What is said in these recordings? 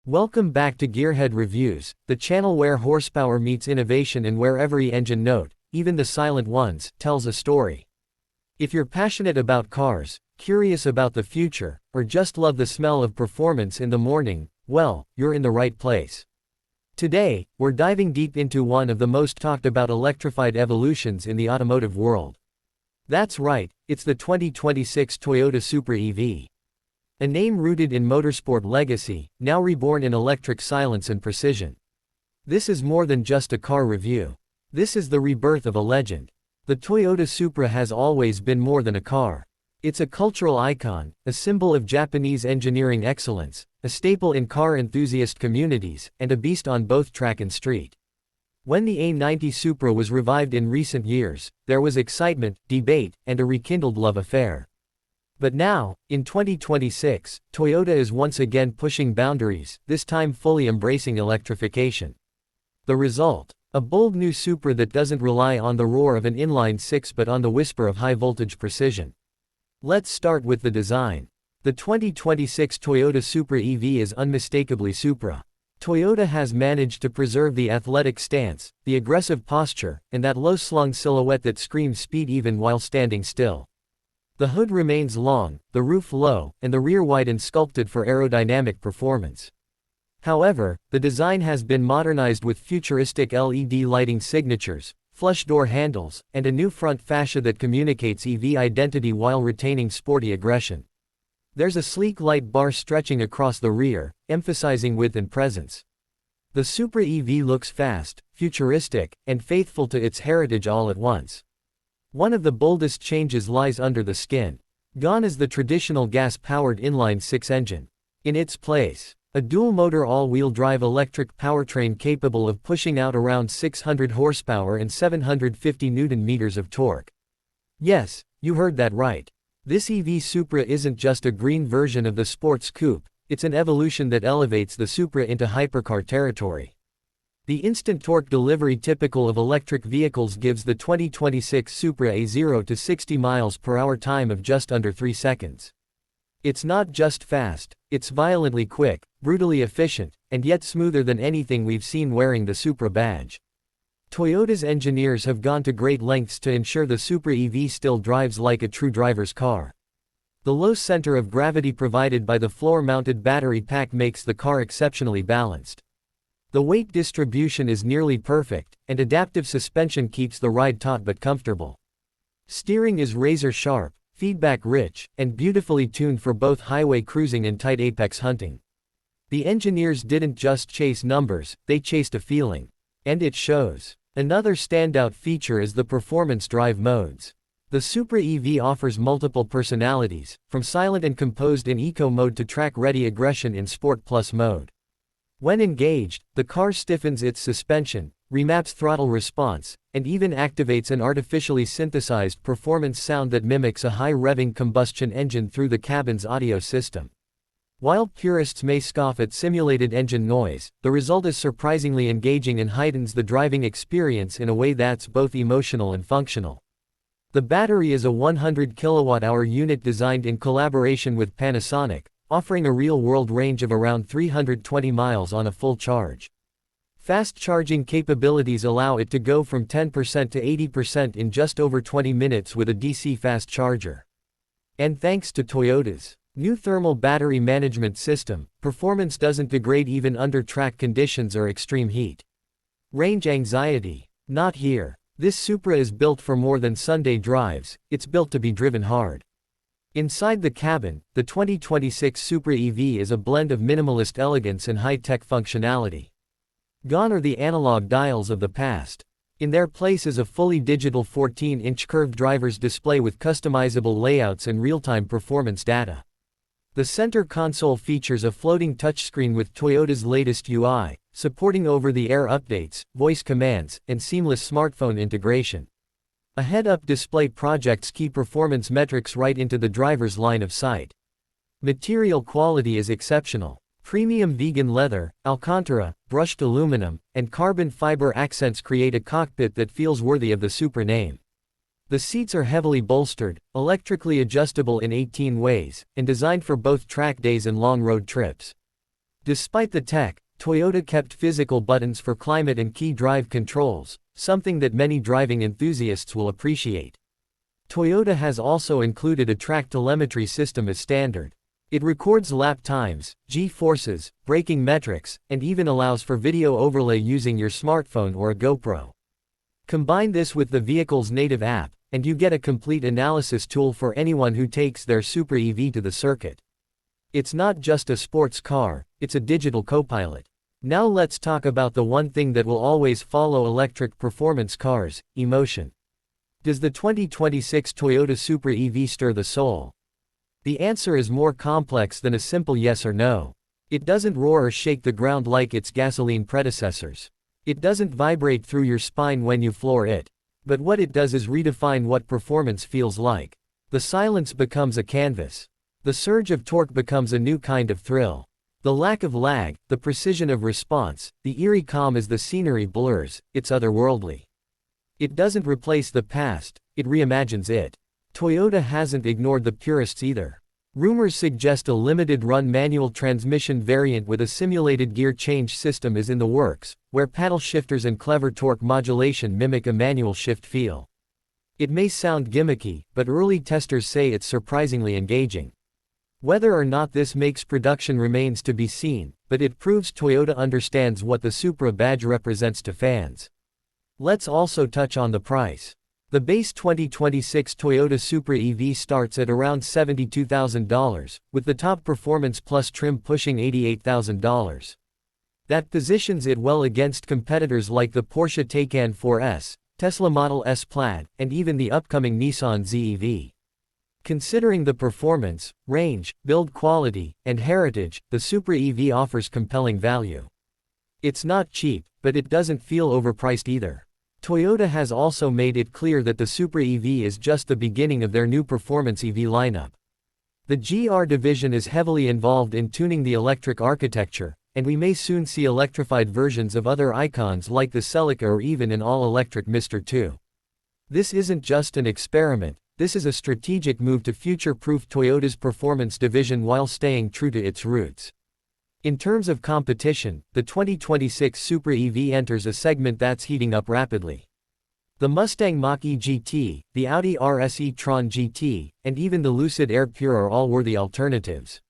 Welcome back to Gearhead Reviews, the channel where horsepower meets innovation and where every engine note, even the silent ones, tells a story. If you're passionate about cars, curious about the future, or just love the smell of performance in the morning, well, you're in the right place. Today, we're diving deep into one of the most talked about electrified evolutions in the automotive world. That's right, it's the 2026 Toyota Supra EV. A name rooted in motorsport legacy, now reborn in electric silence and precision. This is more than just a car review. This is the rebirth of a legend. The Toyota Supra has always been more than a car. It's a cultural icon, a symbol of Japanese engineering excellence, a staple in car enthusiast communities, and a beast on both track and street. When the A90 Supra was revived in recent years, there was excitement, debate, and a rekindled love affair. But now, in 2026, Toyota is once again pushing boundaries, this time fully embracing electrification. The result? A bold new Supra that doesn't rely on the roar of an inline-six but on the whisper of high-voltage precision. Let's start with the design. The 2026 Toyota Supra EV is unmistakably Supra. Toyota has managed to preserve the athletic stance, the aggressive posture, and that low-slung silhouette that screams speed even while standing still. The hood remains long, the roof low, and the rear wide and sculpted for aerodynamic performance. However, the design has been modernized with futuristic LED lighting signatures, flush door handles, and a new front fascia that communicates EV identity while retaining sporty aggression. There's a sleek light bar stretching across the rear, emphasizing width and presence. The Supra EV looks fast, futuristic, and faithful to its heritage all at once. One of the boldest changes lies under the skin. Gone is the traditional gas-powered inline-six engine. In its place, a dual-motor all-wheel drive electric powertrain capable of pushing out around 600 horsepower and 750 Nm of torque. Yes, you heard that right. This EV Supra isn't just a green version of the sports coupe, it's an evolution that elevates the Supra into hypercar territory. The instant torque delivery typical of electric vehicles gives the 2026 Supra a 0 to 60 mph time of just under 3 seconds. It's not just fast, it's violently quick, brutally efficient, and yet smoother than anything we've seen wearing the Supra badge. Toyota's engineers have gone to great lengths to ensure the Supra EV still drives like a true driver's car. The low center of gravity provided by the floor-mounted battery pack makes the car exceptionally balanced. The weight distribution is nearly perfect, and adaptive suspension keeps the ride taut but comfortable. Steering is razor-sharp, feedback-rich, and beautifully tuned for both highway cruising and tight apex hunting. The engineers didn't just chase numbers, they chased a feeling. And it shows. Another standout feature is the performance drive modes. The Supra EV offers multiple personalities, from silent and composed in eco mode to track-ready aggression in Sport Plus mode. When engaged, the car stiffens its suspension, remaps throttle response, and even activates an artificially synthesized performance sound that mimics a high-revving combustion engine through the cabin's audio system. While purists may scoff at simulated engine noise, the result is surprisingly engaging and heightens the driving experience in a way that's both emotional and functional. The battery is a 100 kWh unit designed in collaboration with Panasonic, offering a real-world range of around 320 miles on a full charge. Fast charging capabilities allow it to go from 10% to 80% in just over 20 minutes with a DC fast charger. And thanks to Toyota's new thermal battery management system, performance doesn't degrade even under track conditions or extreme heat. Range anxiety? Not here. This Supra is built for more than Sunday drives, it's built to be driven hard. Inside the cabin, the 2026 Supra EV is a blend of minimalist elegance and high-tech functionality. Gone are the analog dials of the past. In their place is a fully digital 14-inch curved driver's display with customizable layouts and real-time performance data. The center console features a floating touchscreen with Toyota's latest UI, supporting over-the-air updates, voice commands, and seamless smartphone integration. A head-up display projects key performance metrics right into the driver's line of sight. Material quality is exceptional. Premium vegan leather, Alcantara, brushed aluminum, and carbon fiber accents create a cockpit that feels worthy of the Supra name. The seats are heavily bolstered, electrically adjustable in 18 ways, and designed for both track days and long road trips. Despite the tech, Toyota kept physical buttons for climate and key drive controls, something that many driving enthusiasts will appreciate. Toyota has also included a track telemetry system as standard. It records lap times, G-forces, braking metrics, and even allows for video overlay using your smartphone or a GoPro. Combine this with the vehicle's native app, and you get a complete analysis tool for anyone who takes their Supra EV to the circuit. It's not just a sports car, it's a digital co-pilot. Now let's talk about the one thing that will always follow electric performance cars: emotion. Does the 2026 Toyota Supra EV stir the soul? The answer is more complex than a simple yes or no. It doesn't roar or shake the ground like its gasoline predecessors. It doesn't vibrate through your spine when you floor it. But what it does is redefine what performance feels like. The silence becomes a canvas. The surge of torque becomes a new kind of thrill. The lack of lag, the precision of response, the eerie calm as the scenery blurs, it's otherworldly. It doesn't replace the past, it reimagines it. Toyota hasn't ignored the purists either. Rumors suggest a limited-run manual transmission variant with a simulated gear change system is in the works, where paddle shifters and clever torque modulation mimic a manual shift feel. It may sound gimmicky, but early testers say it's surprisingly engaging. Whether or not this makes production remains to be seen, but it proves Toyota understands what the Supra badge represents to fans. Let's also touch on the price. The base 2026 Toyota Supra EV starts at around $72,000, with the top Performance Plus trim pushing $88,000. That positions it well against competitors like the Porsche Taycan 4S, Tesla Model S Plaid, and even the upcoming Nissan ZEV. Considering the performance, range, build quality, and heritage, the Supra EV offers compelling value. It's not cheap, but it doesn't feel overpriced either. Toyota has also made it clear that the Supra EV is just the beginning of their new performance EV lineup. The GR division is heavily involved in tuning the electric architecture, and we may soon see electrified versions of other icons like the Celica or even an all-electric Mister 2. This isn't just an experiment, this is a strategic move to future-proof Toyota's performance division while staying true to its roots. In terms of competition, the 2026 Supra EV enters a segment that's heating up rapidly. The Mustang Mach-E GT, the Audi RS e-tron GT, and even the Lucid Air Pure are all worthy alternatives.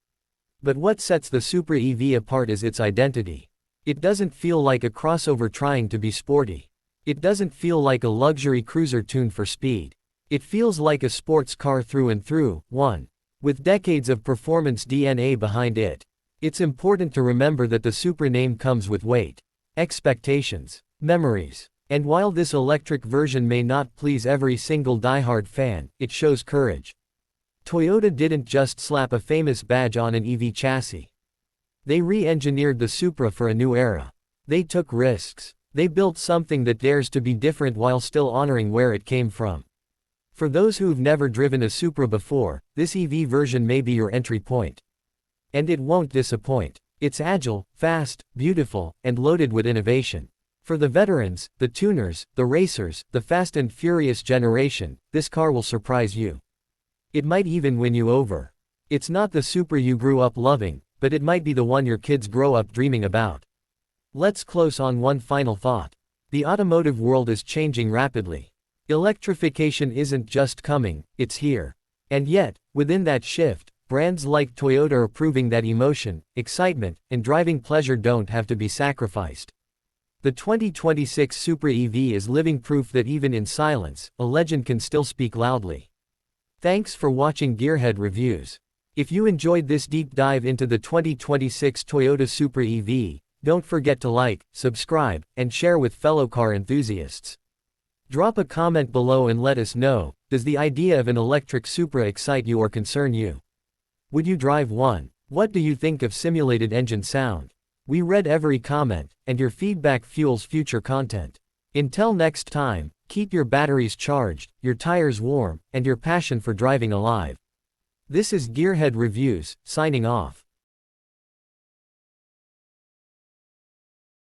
But what sets the Supra EV apart is its identity. It doesn't feel like a crossover trying to be sporty. It doesn't feel like a luxury cruiser tuned for speed. It feels like a sports car through and through, one with decades of performance DNA behind it. It's important to remember that the Supra name comes with weight, expectations, memories. And while this electric version may not please every single diehard fan, it shows courage. Toyota didn't just slap a famous badge on an EV chassis. They re-engineered the Supra for a new era. They took risks. They built something that dares to be different while still honoring where it came from. For those who've never driven a Supra before, this EV version may be your entry point. And it won't disappoint. It's agile, fast, beautiful, and loaded with innovation. For the veterans, the tuners, the racers, the fast and furious generation, this car will surprise you. It might even win you over. It's not the Supra you grew up loving, but it might be the one your kids grow up dreaming about. Let's close on one final thought. The automotive world is changing rapidly. Electrification isn't just coming, it's here. And yet, within that shift, brands like Toyota are proving that emotion, excitement, and driving pleasure don't have to be sacrificed. The 2026 Supra EV is living proof that even in silence, a legend can still speak loudly. Thanks for watching Gearhead Reviews. If you enjoyed this deep dive into the 2026 Toyota Supra EV, don't forget to like, subscribe, and share with fellow car enthusiasts. Drop a comment below and let us know, does the idea of an electric Supra excite you or concern you? Would you drive one? What do you think of simulated engine sound? We read every comment, and your feedback fuels future content. Until next time, keep your batteries charged, your tires warm, and your passion for driving alive. This is Gearhead Reviews, signing off.